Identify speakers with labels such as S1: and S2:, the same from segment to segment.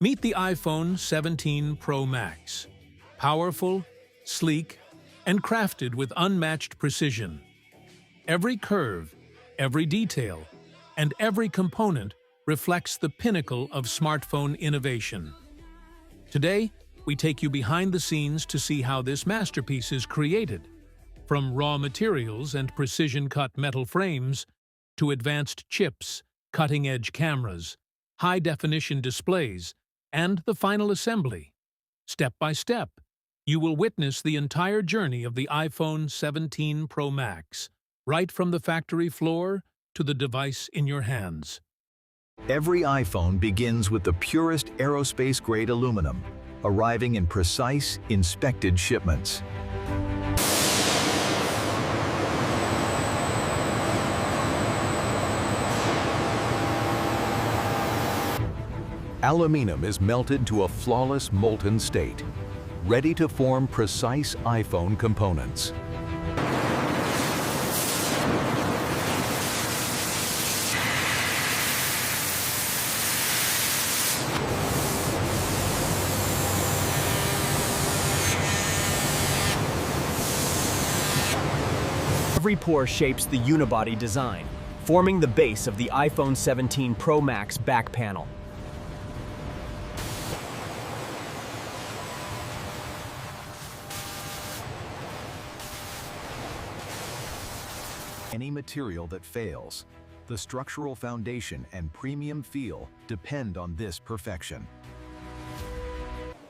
S1: Meet the iPhone 17 Pro Max. Powerful, sleek, and crafted with unmatched precision. Every curve, every detail, and every component reflects the pinnacle of smartphone innovation. Today, we take you behind the scenes to see how this masterpiece is created, from raw materials and precision-cut metal frames to advanced chips, cutting-edge cameras, high-definition displays, and the final assembly. Step by step, you will witness the entire journey of the iPhone 17 Pro Max, right from the factory floor to the device in your hands.
S2: Every iPhone begins with the purest aerospace-grade aluminum, arriving in precise, inspected shipments. Aluminum is melted to a flawless molten state, ready to form precise iPhone components.
S3: Every pore shapes the unibody design, forming the base of the iPhone 17 Pro Max back panel.
S2: Any material that fails, the structural foundation and premium feel depend on this perfection.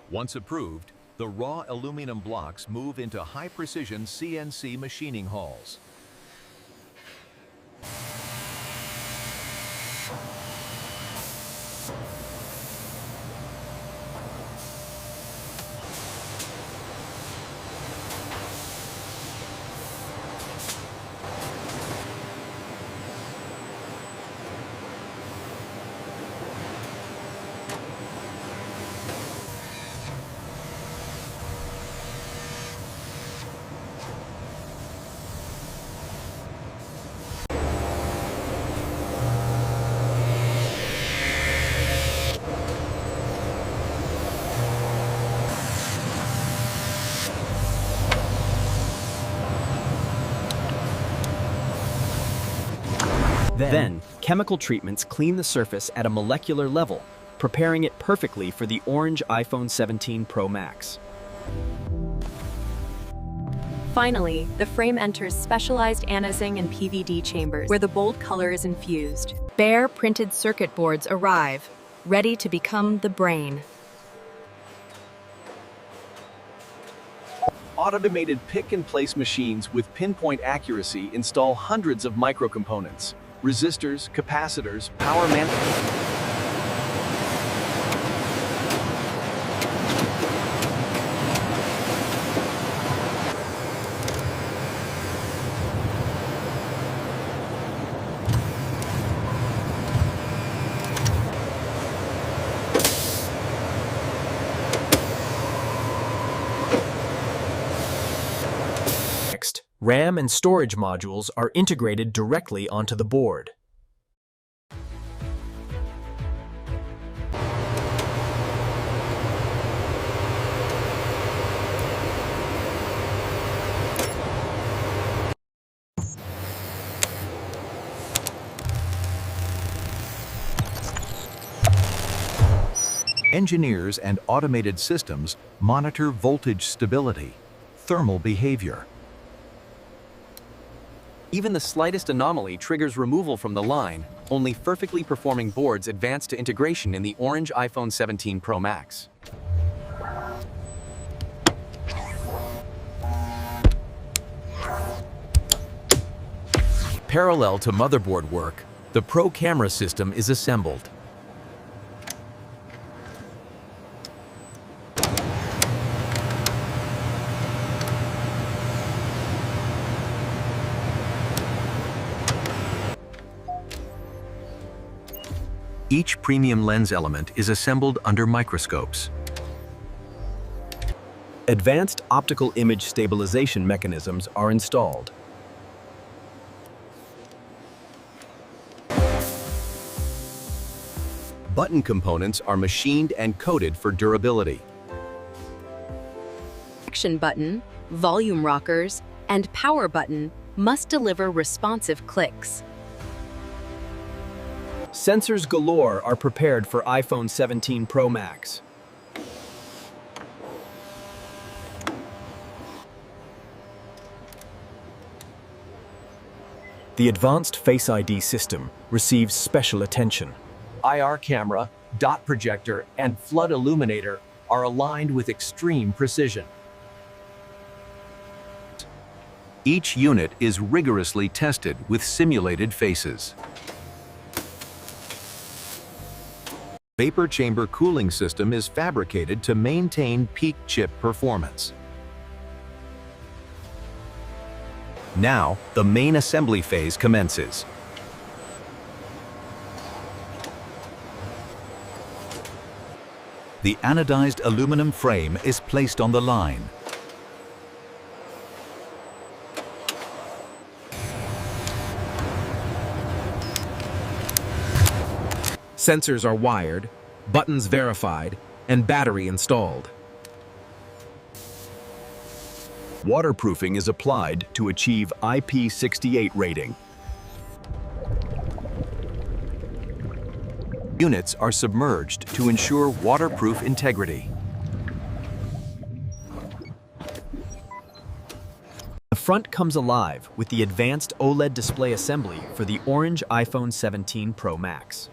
S2: Once approved, the raw aluminum blocks move into high-precision CNC machining halls.
S3: Then, chemical treatments clean the surface at a molecular level, preparing it perfectly for the orange iPhone 17 Pro Max.
S4: Finally, the frame enters specialized anodizing and PVD chambers, where the bold color is infused. Bare printed circuit boards arrive, ready to become the brain.
S3: Automated pick-and-place machines with pinpoint accuracy install hundreds of microcomponents, resistors, capacitors, power management. Next, RAM and storage modules are integrated directly onto the board.
S2: Engineers and automated systems monitor voltage stability, thermal behavior.
S3: Even the slightest anomaly triggers removal from the line, only perfectly performing boards advance to integration in the orange iPhone 17 Pro Max.
S5: Parallel to motherboard work, the Pro camera system is assembled.
S2: Each premium lens element is assembled under microscopes.
S3: Advanced optical image stabilization mechanisms are installed. Button components are machined and coated for durability.
S4: Action button, volume rockers, and power button must deliver responsive clicks.
S6: Sensors galore are prepared for iPhone 17 Pro Max. The advanced Face ID system receives special attention.
S3: IR camera, dot projector, and flood illuminator are aligned with extreme precision. Each unit is rigorously tested with simulated faces. Vapor chamber cooling system is fabricated to maintain peak chip performance. Now, the main assembly phase commences. The anodized aluminum frame is placed on the line.
S5: Sensors are wired, buttons verified, and battery installed.
S3: Waterproofing is applied to achieve IP68 rating. Units are submerged to ensure waterproof integrity.
S6: The front comes alive with the advanced OLED display assembly for the orange iPhone 17 Pro Max.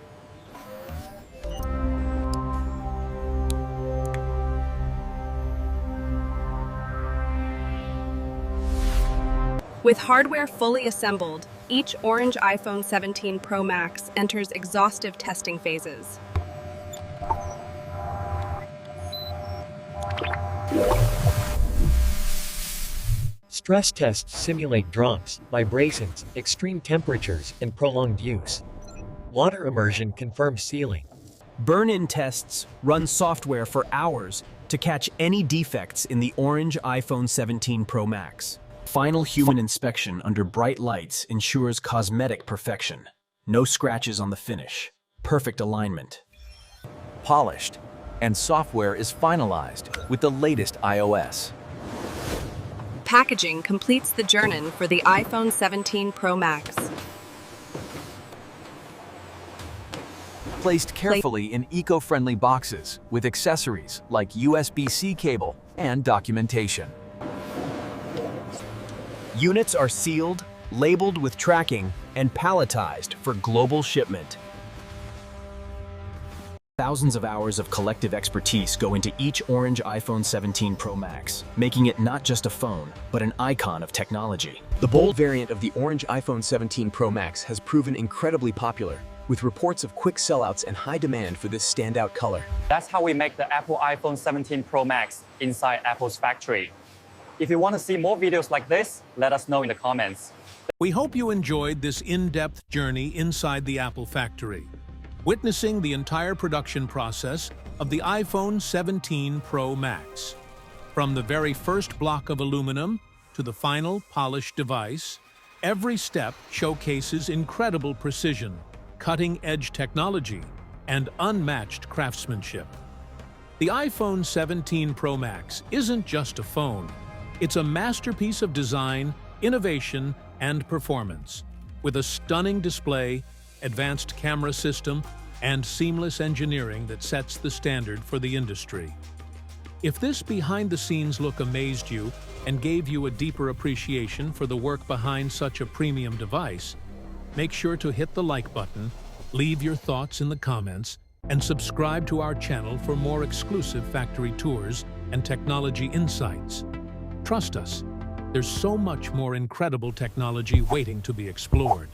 S7: With hardware fully assembled, each orange iPhone 17 Pro Max enters exhaustive testing phases.
S8: Stress tests simulate drops, vibrations, extreme temperatures, and prolonged use. Water immersion confirms sealing.
S6: Burn-in tests run software for hours to catch any defects in the orange iPhone 17 Pro Max. Final human inspection under bright lights ensures cosmetic perfection. No scratches on the finish. Perfect alignment.
S3: Polished, and software is finalized with the latest iOS.
S7: Packaging completes the journey for the iPhone 17 Pro Max.
S3: Placed carefully in eco-friendly boxes with accessories like USB-C cable and documentation.
S6: Units are sealed, labeled with tracking, and palletized for global shipment. Thousands of hours of collective expertise go into each orange iPhone 17 Pro Max, making it not just a phone, but an icon of technology.
S9: The bold variant of the orange iPhone 17 Pro Max has proven incredibly popular, with reports of quick sellouts and high demand for this standout color.
S10: That's how we make the Apple iPhone 17 Pro Max inside Apple's factory. If you want to see more videos like this, let us know in the comments.
S1: We hope you enjoyed this in-depth journey inside the Apple factory, witnessing the entire production process of the iPhone 17 Pro Max. From the very first block of aluminum to the final polished device, every step showcases incredible precision, cutting-edge technology, and unmatched craftsmanship. The iPhone 17 Pro Max isn't just a phone. It's a masterpiece of design, innovation, and performance, with a stunning display, advanced camera system, and seamless engineering that sets the standard for the industry. If this behind-the-scenes look amazed you and gave you a deeper appreciation for the work behind such a premium device, make sure to hit the like button, leave your thoughts in the comments, and subscribe to our channel for more exclusive factory tours and technology insights. Trust us, there's so much more incredible technology waiting to be explored.